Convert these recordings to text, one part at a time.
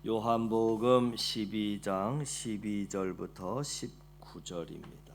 요한복음 12장 12절부터 19절입니다.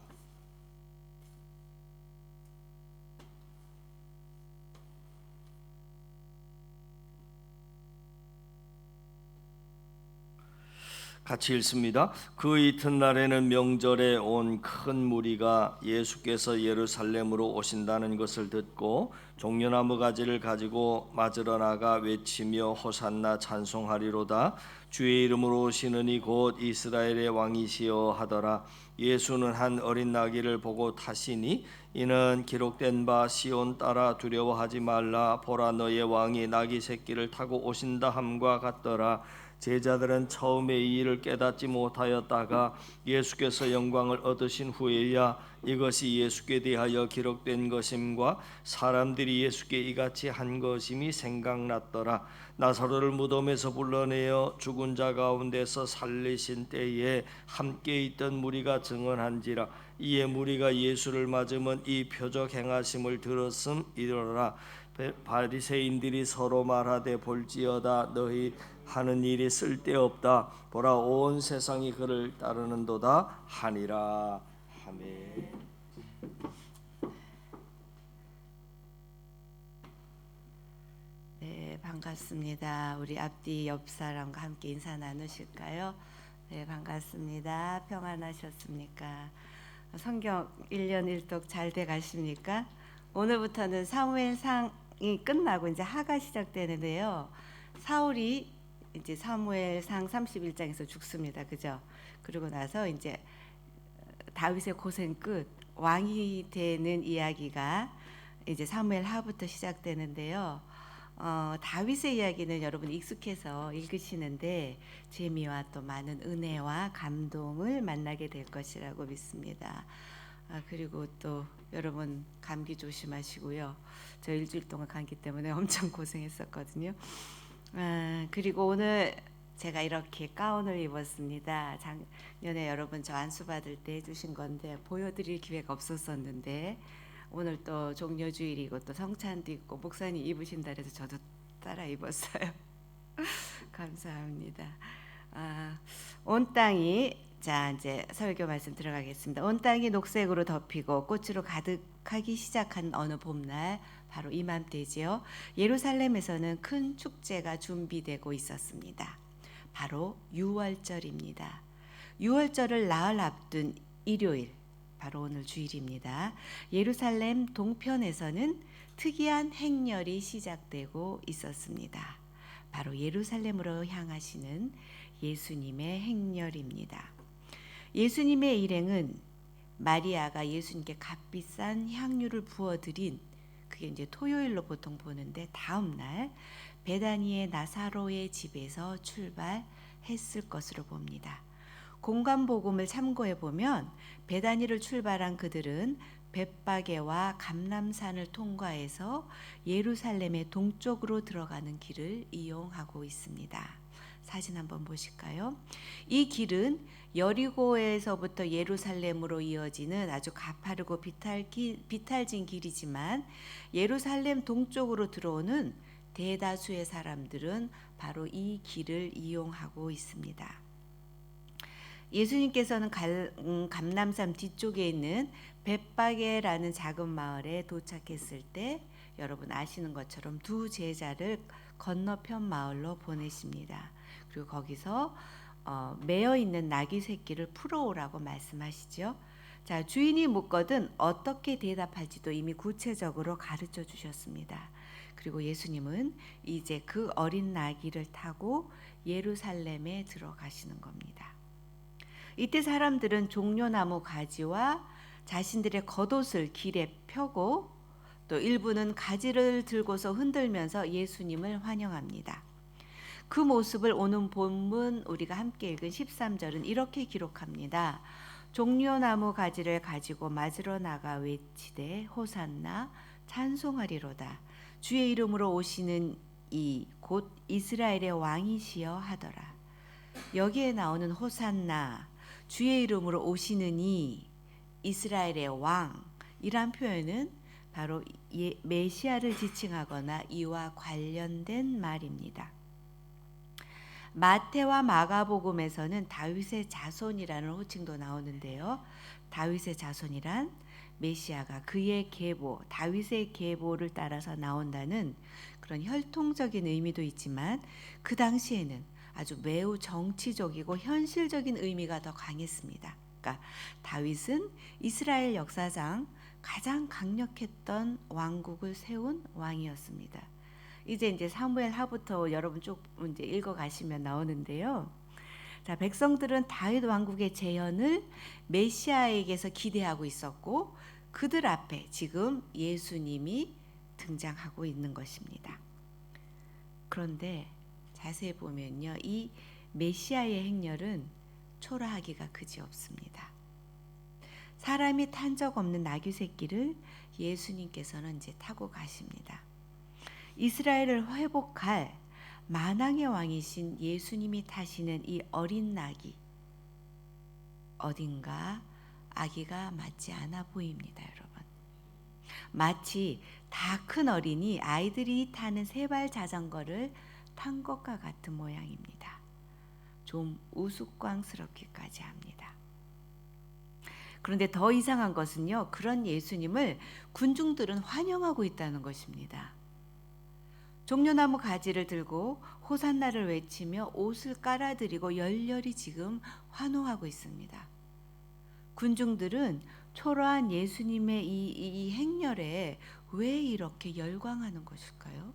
같이 읽습니다. 그 이튿날에는 명절에 온 큰 무리가 예수께서 예루살렘으로 오신다는 것을 듣고 종려나무 가지를 가지고 맞으러 나가 외치며 호산나 찬송하리로다. 주의 이름으로 오시는 이 곧 이스라엘의 왕이시여 하더라. 예수는 한 어린 나귀를 보고 타시니 이는 기록된 바 시온 따라 두려워하지 말라. 보라, 너의 왕이 나귀 새끼를 타고 오신다 함과 같더라. 제자들은 처음에 이 일을 깨닫지 못하였다가 예수께서 영광을 얻으신 후에야 이것이 예수께 대하여 기록된 것임과 사람들이 예수께 이같이 한 것임이 생각났더라. 나사로를 무덤에서 불러내어 죽은 자 가운데서 살리신 때에 함께 있던 무리가 증언한지라. 이에 무리가 예수를 맞으면 이 표적 행하심을 들었음이러라. 바리새인들이 서로 말하되 볼지어다, 너희 하는 일이 쓸데없다. 보라, 온 세상이 그를 따르는도다 하니라. 아멘. 네, 반갑습니다. 우리 앞뒤 옆 사람과 함께 인사 나누실까요? 네, 반갑습니다. 평안하셨습니까? 성경 1년 1독 잘 돼 가십니까? 오늘부터는 사무엘상이 끝나고 이제 하가 시작되는데요. 사울이 이제 사무엘상 31장에서 죽습니다. 그죠? 그리고 나서 이제 다윗의 고생 끝 왕이 되는 이야기가 이제 사무엘 하부터 시작되는데요. 다윗의 이야기는 여러분 익숙해서 읽으시는데 재미와 또 많은 은혜와 감동을 만나게 될 것이라고 믿습니다. 그리고 또 여러분 감기 조심하시고요. 저 일주일 동안 감기 때문에 엄청 고생했었거든요. 그리고 오늘 제가 이렇게 가운을 입었습니다. 작년에 여러분 저 안수 받을 때 해주신 건데 보여드릴 기회가 없었었는데 오늘 또 종료주일이고 또 성찬도 있고 목사님 입으신다 그래서 저도 따라 입었어요. 감사합니다. 온 땅이, 자 이제 설교 말씀 들어가겠습니다. 온 땅이 녹색으로 덮이고 꽃으로 가득하기 시작한 어느 봄날, 바로 이맘때지요. 예루살렘에서는 큰 축제가 준비되고 있었습니다. 바로 유월절입니다. 유월절을 나흘 앞둔 일요일, 바로 오늘 주일입니다. 예루살렘 동편에서는 특이한 행렬이 시작되고 있었습니다. 바로 예루살렘으로 향하시는 예수님의 행렬입니다. 예수님의 일행은 마리아가 예수님께 값비싼 향유를 부어드린, 그게 이제 토요일로 보통 보는데 다음 날 베다니의 나사로의 집에서 출발했을 것으로 봅니다. 공간복음을 참고해 보면 베다니를 출발한 그들은 벳바게와 감람산을 통과해서 예루살렘의 동쪽으로 들어가는 길을 이용하고 있습니다. 사진 한번 보실까요? 이 길은 여리고에서부터 예루살렘으로 이어지는 아주 가파르고 비탈진 길이지만 예루살렘 동쪽으로 들어오는 대다수의 사람들은 바로 이 길을 이용하고 있습니다. 예수님께서는 감람산 뒤쪽에 있는 벳바게라는 작은 마을에 도착했을 때 여러분 아시는 것처럼 두 제자를 건너편 마을로 보내십니다. 그리고 거기서 매어 있는 나귀 새끼를 풀어오라고 말씀하시죠. 자, 주인이 묻거든 어떻게 대답할지도 이미 구체적으로 가르쳐 주셨습니다. 그리고 예수님은 이제 그 어린 나귀를 타고 예루살렘에 들어가시는 겁니다. 이때 사람들은 종려나무 가지와 자신들의 겉옷을 길에 펴고 또 일부는 가지를 들고서 흔들면서 예수님을 환영합니다. 그 모습을 오늘 본문 우리가 함께 읽은 13절은 이렇게 기록합니다. 종려나무 가지를 가지고 맞으러 나가 외치되 호산나 찬송하리로다. 주의 이름으로 오시는 이 곧 이스라엘의 왕이시여 하더라. 여기에 나오는 호산나, 주의 이름으로 오시는 이 이스라엘의 왕이란 표현은 바로 메시아를 지칭하거나 이와 관련된 말입니다. 마태와 마가복음에서는 다윗의 자손이라는 호칭도 나오는데요. 다윗의 자손이란 메시아가 그의 계보, 다윗의 계보를 따라서 나온다는 그런 혈통적인 의미도 있지만 그 당시에는 아주 매우 정치적이고 현실적인 의미가 더 강했습니다. 그러니까 다윗은 이스라엘 역사상 가장 강력했던 왕국을 세운 왕이었습니다. 이제 사무엘 하부터 여러분 쭉 이제 읽어 가시면 나오는데요. 자, 백성들은 다윗 왕국의 재현을 메시아에게서 기대하고 있었고 그들 앞에 지금 예수님이 등장하고 있는 것입니다. 그런데 자세히 보면요, 이 메시아의 행렬은 초라하기가 그지없습니다. 사람이 탄 적 없는 나귀 새끼를 예수님께서는 이제 타고 가십니다. 이스라엘을 회복할 만왕의 왕이신 예수님이 타시는 이 어린 나귀, 어딘가 아기가 맞지 않아 보입니다, 여러분. 마치 다 큰 어린이 아이들이 타는 세발 자전거를 탄 것과 같은 모양입니다. 좀 우스꽝스럽기까지 합니다. 그런데 더 이상한 것은요, 그런 예수님을 군중들은 환영하고 있다는 것입니다. 종려나무 가지를 들고 호산나를 외치며 옷을 깔아드리고 열렬히 지금 환호하고 있습니다. 군중들은 초라한 예수님의 이 행렬에 왜 이렇게 열광하는 것일까요?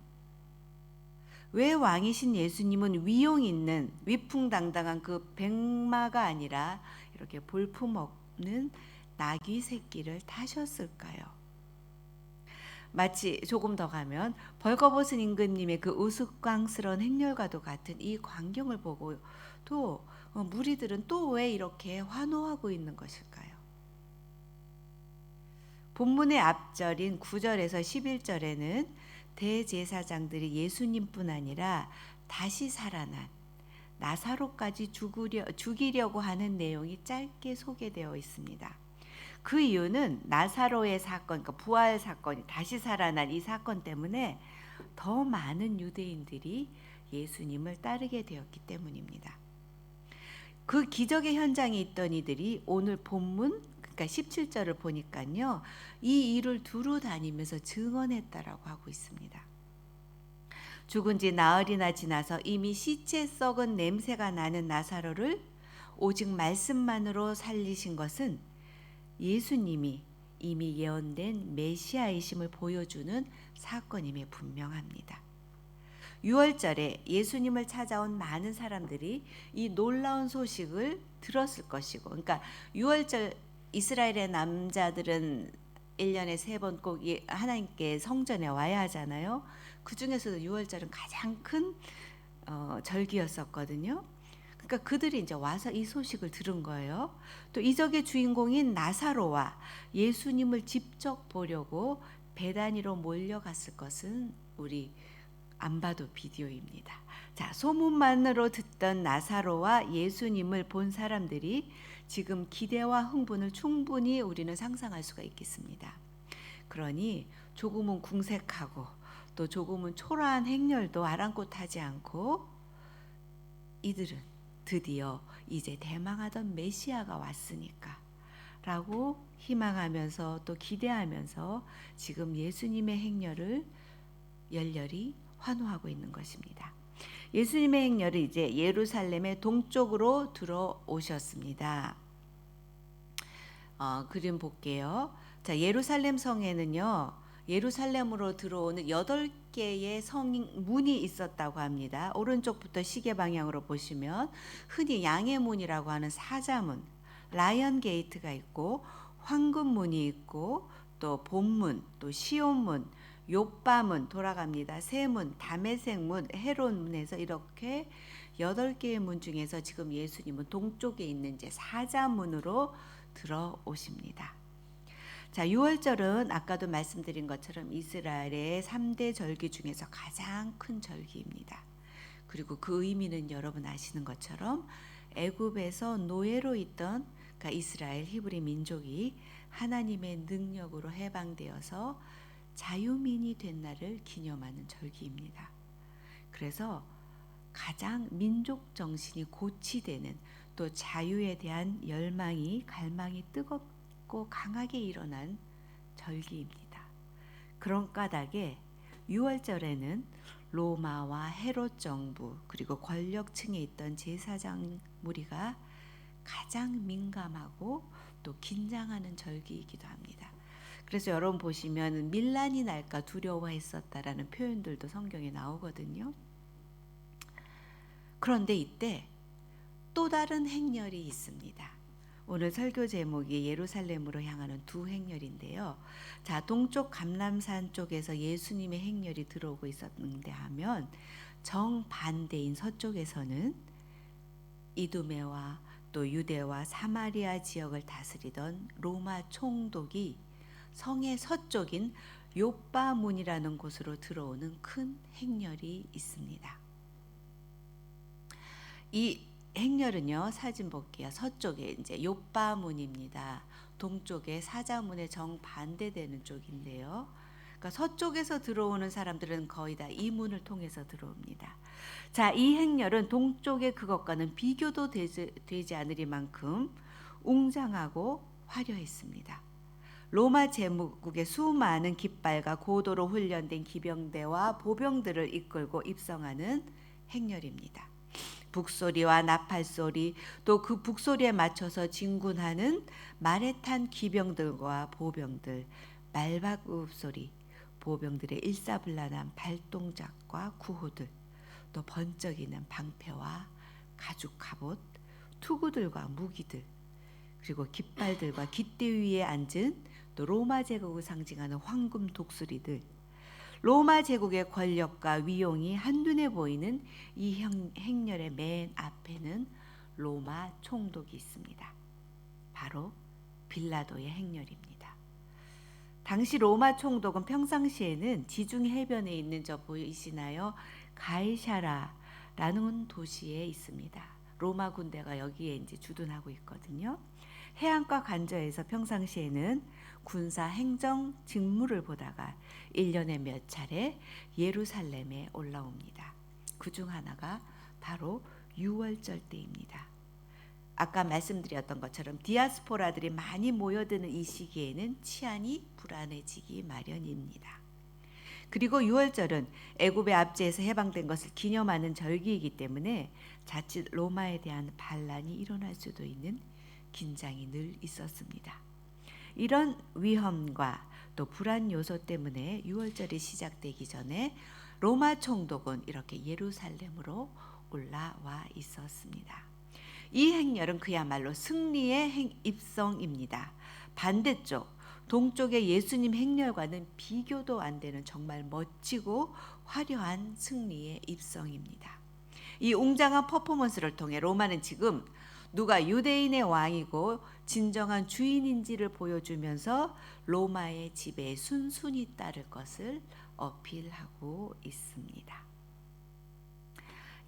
왜 왕이신 예수님은 위용 있는 위풍당당한 그 백마가 아니라 이렇게 볼품없는 나귀 새끼를 타셨을까요? 마치 조금 더 가면 벌거벗은 임금님의 그 우스꽝스러운 행렬과도 같은 이 광경을 보고 또 무리들은 또 왜 이렇게 환호하고 있는 것일까요? 본문의 앞절인 9절에서 11절에는 대제사장들이 예수님뿐 아니라 다시 살아난 나사로까지 죽이려고 하는 내용이 짧게 소개되어 있습니다. 그 이유는 나사로의 사건, 그러니까 부활 사건이 다시 살아난 이 사건 때문에 더 많은 유대인들이 예수님을 따르게 되었기 때문입니다. 그 기적의 현장에 있던 이들이 오늘 본문, 그러니까 17절을 보니까요, 이 일을 두루 다니면서 증언했다라고 하고 있습니다. 죽은 지 나흘이나 지나서 이미 시체 썩은 냄새가 나는 나사로를 오직 말씀만으로 살리신 것은 예수님이 이미 예언된 메시아이심을 보여주는 사건임에 분명합니다. 6월절에 예수님을 찾아온 많은 사람들이 이 놀라운 소식을 들었을 것이고, 그러니까 6월절 이스라엘의 남자들은 1년에 3번 꼭 하나님께 성전에 와야 하잖아요. 그 중에서도 6월절은 가장 큰 절기였었거든요. 그러니까 그들이 이제 와서 이 소식을 들은 거예요. 또 이적의 주인공인 나사로와 예수님을 직접 보려고 베다니로 몰려갔을 것은 우리 안 봐도 비디오입니다. 자, 소문만으로 듣던 나사로와 예수님을 본 사람들이 지금 기대와 흥분을 충분히 우리는 상상할 수가 있겠습니다. 그러니 조금은 궁색하고 또 조금은 초라한 행렬도 아랑곳하지 않고 이들은 드디어 이제 대망하던 메시아가 왔으니까 라고 희망하면서 또 기대하면서 지금 예수님의 행렬을 열렬히 환호하고 있는 것입니다. 예수님의 행렬이 이제 예루살렘의 동쪽으로 들어오셨습니다. 그림 볼게요. 자, 예루살렘 성에는요, 예루살렘으로 들어오는 8개의 문이 있었다고 합니다. 오른쪽부터 시계 방향으로 보시면 흔히 양의 문이라고 하는 사자문, 라이언 게이트가 있고 황금문이 있고 또 본문, 또 시온문, 욥바문 돌아갑니다. 세문, 다메섹문, 헤롯문에서 이렇게 8개의 문 중에서 지금 예수님은 동쪽에 있는 이제 사자문으로 들어오십니다. 자, 6월절은 아까도 말씀드린 것처럼 이스라엘의 3대 절기 중에서 가장 큰 절기입니다. 그리고 그 의미는 여러분 아시는 것처럼 애굽에서 노예로 있던 그러니까 이스라엘 히브리 민족이 하나님의 능력으로 해방되어서 자유민이 된 날을 기념하는 절기입니다. 그래서 가장 민족 정신이 고취되는, 또 자유에 대한 열망이 갈망이 뜨겁고 강하게 일어난 절기입니다. 그런 까닭에 6월절에는 로마와 헤롯 정부 그리고 권력층에 있던 제사장 무리가 가장 민감하고 또 긴장하는 절기이기도 합니다. 그래서 여러분 보시면 밀란이 날까 두려워했었다라는 표현들도 성경에 나오거든요. 그런데 이때 또 다른 행렬이 있습니다. 오늘 설교 제목이 예루살렘으로 향하는 두 행렬인데요. 자, 동쪽 감람산 쪽에서 예수님의 행렬이 들어오고 있었는데 하면 정반대인 서쪽에서는 이두메와 또 유대와 사마리아 지역을 다스리던 로마 총독이 성의 서쪽인 욥바문이라는 곳으로 들어오는 큰 행렬이 있습니다. 이 행렬은요, 사진 볼게요. 서쪽에 이제 욥바문입니다. 동쪽에 사자문의 정반대되는 쪽인데요. 그러니까 서쪽에서 들어오는 사람들은 거의 다 이 문을 통해서 들어옵니다. 자, 이 행렬은 동쪽의 그것과는 비교도 되지 않으리만큼 웅장하고 화려했습니다. 로마 제국의 수많은 깃발과 고도로 훈련된 기병대와 보병들을 이끌고 입성하는 행렬입니다. 북소리와 나팔소리, 또 그 북소리에 맞춰서 진군하는 말에 탄 기병들과 보병들, 말바굽 소리, 보병들의 일사불란한 발동작과 구호들, 또 번쩍이는 방패와 가죽 갑옷, 투구들과 무기들, 그리고 깃발들과 깃대 위에 앉은 또 로마 제국을 상징하는 황금 독수리들, 로마 제국의 권력과 위용이 한눈에 보이는 이 행렬의 맨 앞에는 로마 총독이 있습니다. 바로 빌라도의 행렬입니다. 당시 로마 총독은 평상시에는 지중 해변에 있는 저 보이시나요? 가이사라라는 도시에 있습니다. 로마 군대가 여기에 이제 주둔하고 있거든요. 해안가 간저에서 평상시에는 군사 행정 직무를 보다가 1년에 몇 차례 예루살렘에 올라옵니다. 그중 하나가 바로 6월절 때입니다. 아까 말씀드렸던 것처럼 디아스포라들이 많이 모여드는 이 시기에는 치안이 불안해지기 마련입니다. 그리고 6월절은 애굽의 압제에서 해방된 것을 기념하는 절기이기 때문에 자칫 로마에 대한 반란이 일어날 수도 있는 긴장이 늘 있었습니다. 이런 위험과 또 불안 요소 때문에 6월절이 시작되기 전에 로마 총독은 이렇게 예루살렘으로 올라와 있었습니다. 이 행렬은 그야말로 승리의 입성입니다. 반대쪽 동쪽의 예수님 행렬과는 비교도 안 되는 정말 멋지고 화려한 승리의 입성입니다. 이 웅장한 퍼포먼스를 통해 로마는 지금 누가 유대인의 왕이고 진정한 주인인지를 보여주면서 로마의 지배에 순순히 따를 것을 어필하고 있습니다.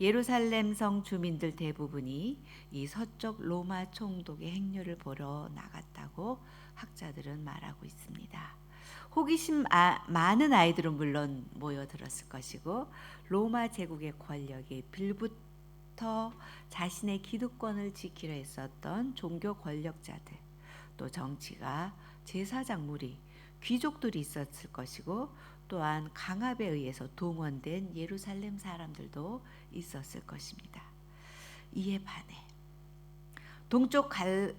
예루살렘 성 주민들 대부분이 이 서쪽 로마 총독의 행렬을 보러 나갔다고 학자들은 말하고 있습니다. 호기심 많은 아이들은 물론 모여들었을 것이고 로마 제국의 권력이 빌부터 자신의 기득권을 지키려 했었던 종교 권력자들, 또 정치가 제사장 무리, 귀족들이 있었을 것이고 또한 강압에 의해서 동원된 예루살렘 사람들도 있었을 것입니다. 이에 반해 동쪽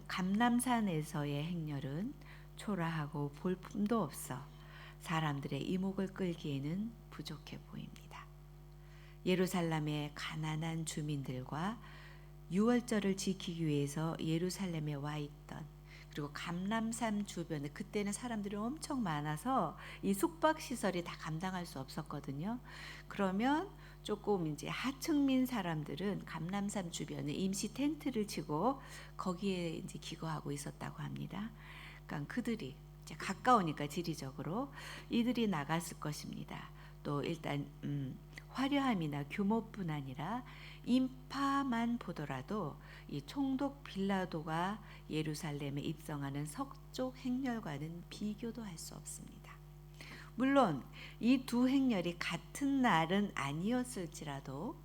감람산에서의 행렬은 초라하고 볼품도 없어 사람들의 이목을 끌기에는 부족해 보입니다. 예루살렘의 가난한 주민들과 6월절을 지키기 위해서 예루살렘에 와 있던, 그리고 감람산 주변에 그때는 사람들이 엄청 많아서 이 숙박 시설이 다 감당할 수 없었거든요. 그러면 조금 이제 하층민 사람들은 감람산 주변에 임시 텐트를 치고 거기에 이제 기거하고 있었다고 합니다. 그러니까 그들이 이제 가까우니까 지리적으로 이들이 나갔을 것입니다. 또 일단 화려함이나 규모뿐 아니라 인파만 보더라도 이 총독 빌라도가 예루살렘에 입성하는 서쪽 행렬과는 비교도 할 수 없습니다. 물론 이 두 행렬이 같은 날은 아니었을지라도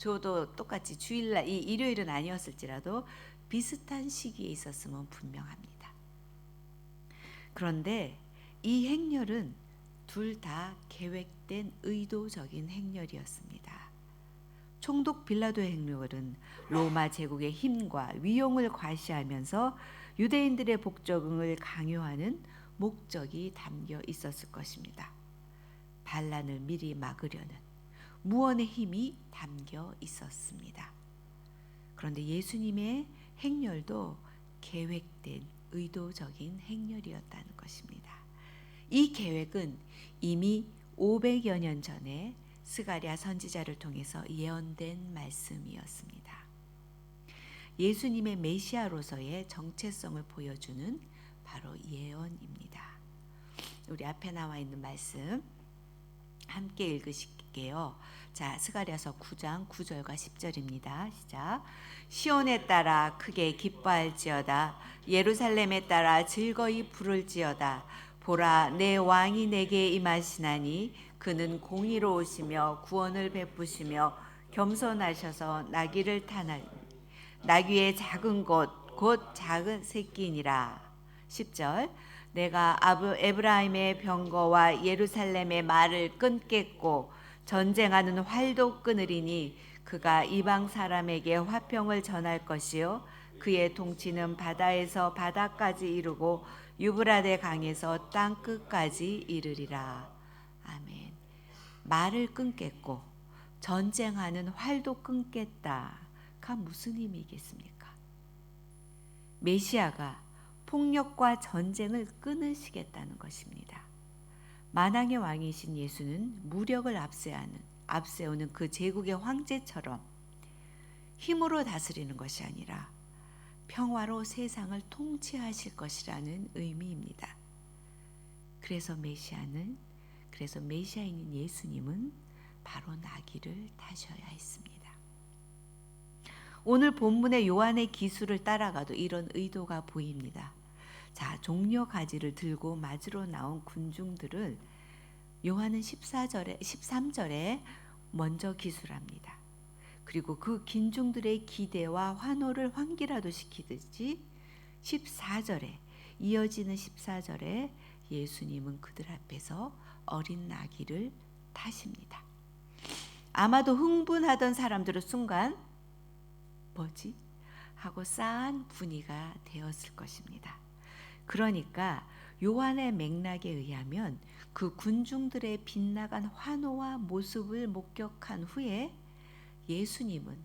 저도 똑같이 주일날 이 일요일은 아니었을지라도 비슷한 시기에 있었으면 분명합니다. 그런데 이 행렬은 둘 다 계획된 의도적인 행렬이었습니다. 총독 빌라도의 행렬은 로마 제국의 힘과 위용을 과시하면서 유대인들의 복종을 강요하는 목적이 담겨 있었을 것입니다. 반란을 미리 막으려는 무언의 힘이 담겨 있었습니다. 그런데 예수님의 행렬도 계획된 의도적인 행렬이었다는 것입니다. 이 계획은 이미 500여 년 전에 스가랴 선지자를 통해서 예언된 말씀이었습니다. 예수님의 메시아로서의 정체성을 보여주는 바로 예언입니다. 우리 앞에 나와 있는 말씀 함께 읽으실게요. 자, 스가랴서 9장 9절과 10절입니다. 시작. 시온에 따라 크게 기뻐할지어다. 예루살렘에 따라 즐거이 부를지어다. 보라, 내 왕이 내게 임하시나니 그는 공의로우시며 구원을 베푸시며 겸손하셔서 나귀를 타나니 나귀의 작은 것 곧 작은 새끼니라. 10절. 내가 에브라임의 병거와 예루살렘의 말을 끊겠고 전쟁하는 활도 끊으리니 그가 이방 사람에게 화평을 전할 것이요 그의 통치는 바다에서 바다까지 이르고 유브라데 강에서 땅 끝까지 이르리라. 아멘. 말을 끊겠고 전쟁하는 활도 끊겠다가 무슨 의미겠습니까? 메시아가 폭력과 전쟁을 끊으시겠다는 것입니다. 만왕의 왕이신 예수는 무력을 앞세우는 그 제국의 황제처럼 힘으로 다스리는 것이 아니라 평화로 세상을 통치하실 것이라는 의미입니다. 그래서 메시아인 예수님은 바로 나귀를 타셔야 했습니다. 오늘 본문의 요한의 기술을 따라가도 이런 의도가 보입니다. 자, 종려 가지를 들고 맞으러 나온 군중들을 요한은 13절에 먼저 기술합니다. 그리고 그 군중들의 기대와 환호를 환기라도 시키듯이 14절에 이어지는 14절에 예수님은 그들 앞에서 어린 나귀를 타십니다. 아마도 흥분하던 사람들은 순간 뭐지? 하고 싸한 분위기가 되었을 것입니다. 그러니까 요한의 맥락에 의하면 그 군중들의 빗나간 환호와 모습을 목격한 후에 예수님은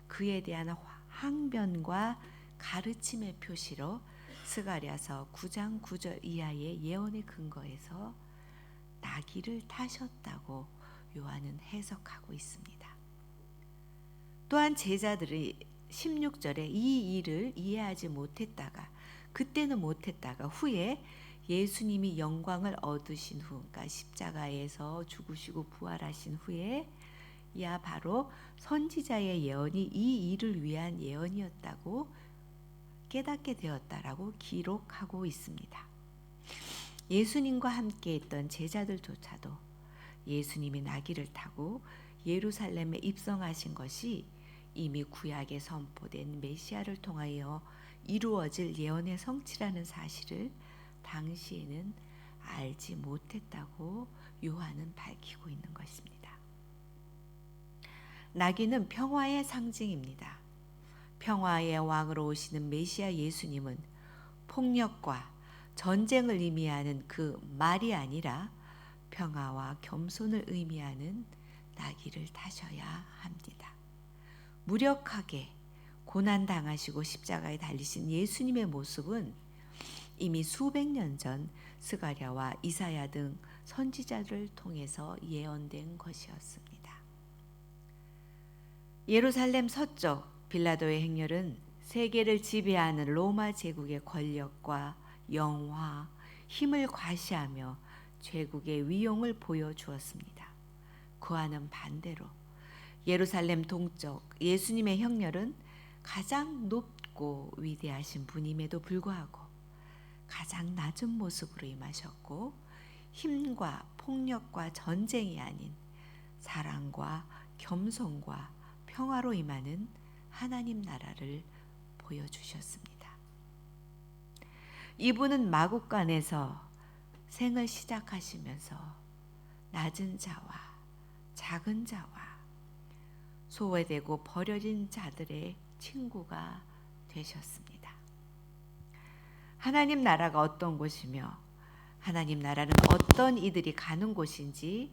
그에 대한 항변과 가르침의 표시로 스가랴서 9장 9절 이하의 예언의 근거에서 나귀를 타셨다고 요한은 해석하고 있습니다. 또한 제자들이 16절에 이 일을 이해하지 못했다가 후에 예수님이 영광을 얻으신 후, 그러니까 십자가에서 죽으시고 부활하신 후에 야 바로 선지자의 예언이 이 일을 위한 예언이었다고 깨닫게 되었다라고 기록하고 있습니다. 예수님과 함께 있던 제자들조차도 예수님이 나귀를 타고 예루살렘에 입성하신 것이 이미 구약에 선포된 메시아를 통하여 이루어질 예언의 성취라는 사실을 당시에는 알지 못했다고 요한은 밝히고 있는 것입니다. 나귀는 평화의 상징입니다. 평화의 왕으로 오시는 메시아 예수님은 폭력과 전쟁을 의미하는 그 말이 아니라 평화와 겸손을 의미하는 나귀를 타셔야 합니다. 무력하게 고난당하시고 십자가에 달리신 예수님의 모습은 이미 수백 년 전 스가랴와 이사야 등 선지자를 통해서 예언된 것이었습니다. 예루살렘 서쪽 빌라도의 행렬은 세계를 지배하는 로마 제국의 권력과 영화, 힘을 과시하며 제국의 위용을 보여주었습니다. 그와는 반대로 예루살렘 동쪽 예수님의 행렬은 가장 높고 위대하신 분임에도 불구하고 가장 낮은 모습으로 임하셨고 힘과 폭력과 전쟁이 아닌 사랑과 겸손과 평화로 임하는 하나님 나라를 보여주셨습니다. 이분은 마국간에서 생을 시작하시면서 낮은 자와 작은 자와 소외되고 버려진 자들의 친구가 되셨습니다. 하나님 나라가 어떤 곳이며 하나님 나라는 어떤 이들이 가는 곳인지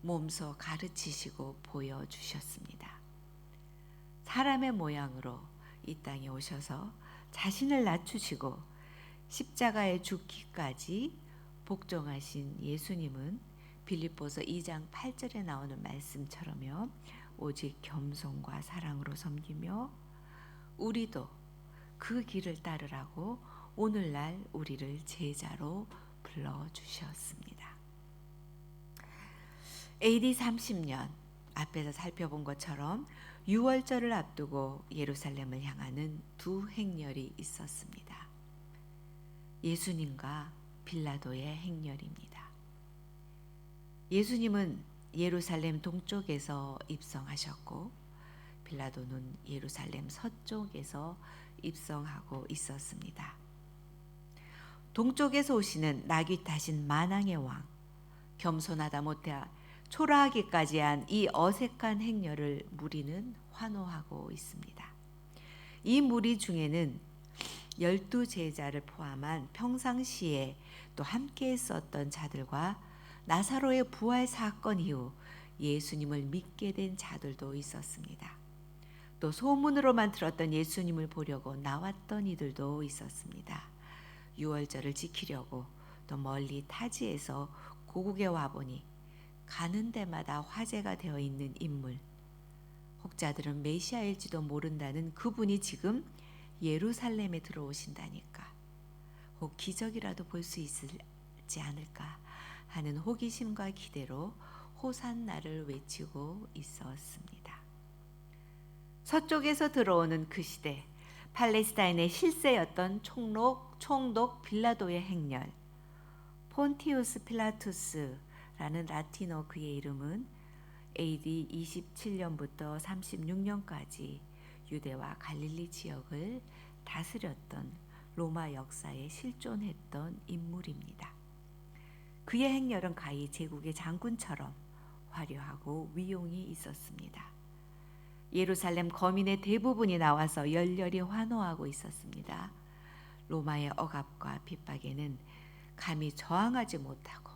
몸소 가르치시고 보여주셨습니다. 사람의 모양으로 이 땅에 오셔서 자신을 낮추시고 십자가에 죽기까지 복종하신 예수님은 빌립보서 2장 8절에 나오는 말씀처럼요, 오직 겸손과 사랑으로 섬기며 우리도 그 길을 따르라고 오늘날 우리를 제자로 불러주셨습니다. AD 30년 앞에서 살펴본 것처럼 유월절을 앞두고 예루살렘을 향하는 두 행렬이 있었습니다. 예수님과 빌라도의 행렬입니다. 예수님은 예루살렘 동쪽에서 입성하셨고 빌라도는 예루살렘 서쪽에서 입성하고 있었습니다. 동쪽에서 오시는 낙이 타신 만왕의 왕, 겸손하다 못해 초라하기까지 한 이 어색한 행렬을 무리는 환호하고 있습니다. 이 무리 중에는 12제자를 포함한 평상시에 또 함께 있었던 자들과 나사로의 부활 사건 이후 예수님을 믿게 된 자들도 있었습니다. 또 소문으로만 들었던 예수님을 보려고 나왔던 이들도 있었습니다. 유월절을 지키려고 또 멀리 타지에서 고국에 와보니 가는 데마다 화제가 되어 있는 인물, 혹자들은 메시아일지도 모른다는 그분이 지금 예루살렘에 들어오신다니까, 혹 기적이라도 볼 수 있지 않을까 하는 호기심과 기대로 호산나를 외치고 있었습니다. 서쪽에서 들어오는 그 시대, 팔레스타인의 실세였던 총독 빌라도의 행렬, 폰티우스 필라투스라는 라틴어 그의 이름은 AD 27년부터 36년까지 유대와 갈릴리 지역을 다스렸던 로마 역사에 실존했던 인물입니다. 그의 행렬은 가히 제국의 장군처럼 화려하고 위용이 있었습니다. 예루살렘 거민의 대부분이 나와서 열렬히 환호하고 있었습니다. 로마의 억압과 핍박에는 감히 저항하지 못하고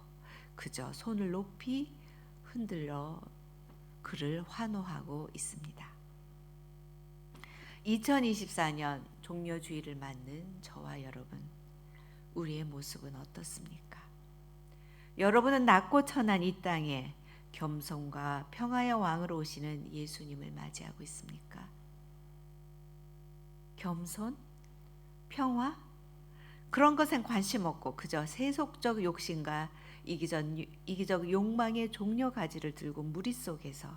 그저 손을 높이 흔들어 그를 환호하고 있습니다. 2024년 종려주의를 맞는 저와 여러분, 우리의 모습은 어떻습니까? 여러분은 낮고 천한 이 땅에 겸손과 평화의 왕으로 오시는 예수님을 맞이하고 있습니까? 겸손? 평화? 그런 것엔 관심 없고 그저 세속적 욕심과 이기적 욕망의 종려가지를 들고 무리 속에서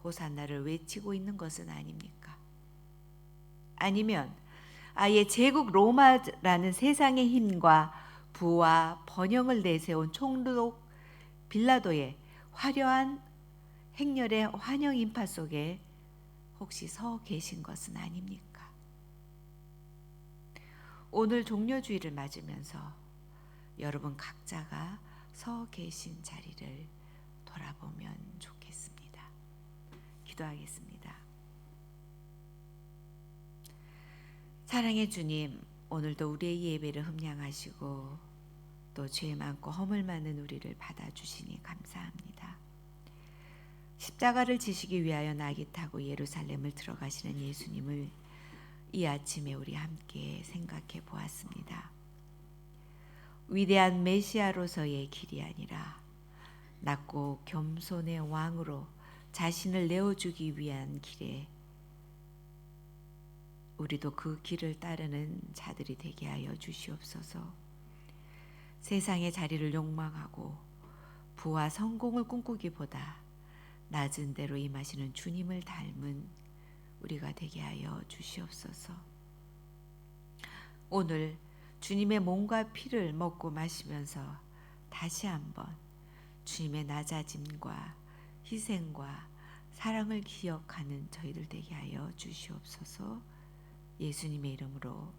호산나를 외치고 있는 것은 아닙니까? 아니면 아예 제국 로마라는 세상의 힘과 부와 번영을 내세운 총독 빌라도의 화려한 행렬의 환영 인파 속에 혹시 서 계신 것은 아닙니까? 오늘 종려주의를 맞으면서 여러분 각자가 서 계신 자리를 돌아보면 좋겠습니다. 기도하겠습니다. 사랑의 주님, 오늘도 우리의 예배를 흠량하시고 또 죄 많고 허물 많은 우리를 받아주시니 감사합니다. 십자가를 지시기 위하여 낙이 타고 예루살렘을 들어가시는 예수님을 이 아침에 우리 함께 생각해 보았습니다. 위대한 메시아로서의 길이 아니라 낮고 겸손의 왕으로 자신을 내어주기 위한 길에 우리도 그 길을 따르는 자들이 되게 하여 주시옵소서. 세상의 자리를 욕망하고 부와 성공을 꿈꾸기보다 낮은 데로 임하시는 주님을 닮은 우리가 되게 하여 주시옵소서. 오늘 주님의 몸과 피를 먹고 마시면서 다시 한번 주님의 낮아짐과 희생과 사랑을 기억하는 저희들 되게 하여 주시옵소서. 예수님의 이름으로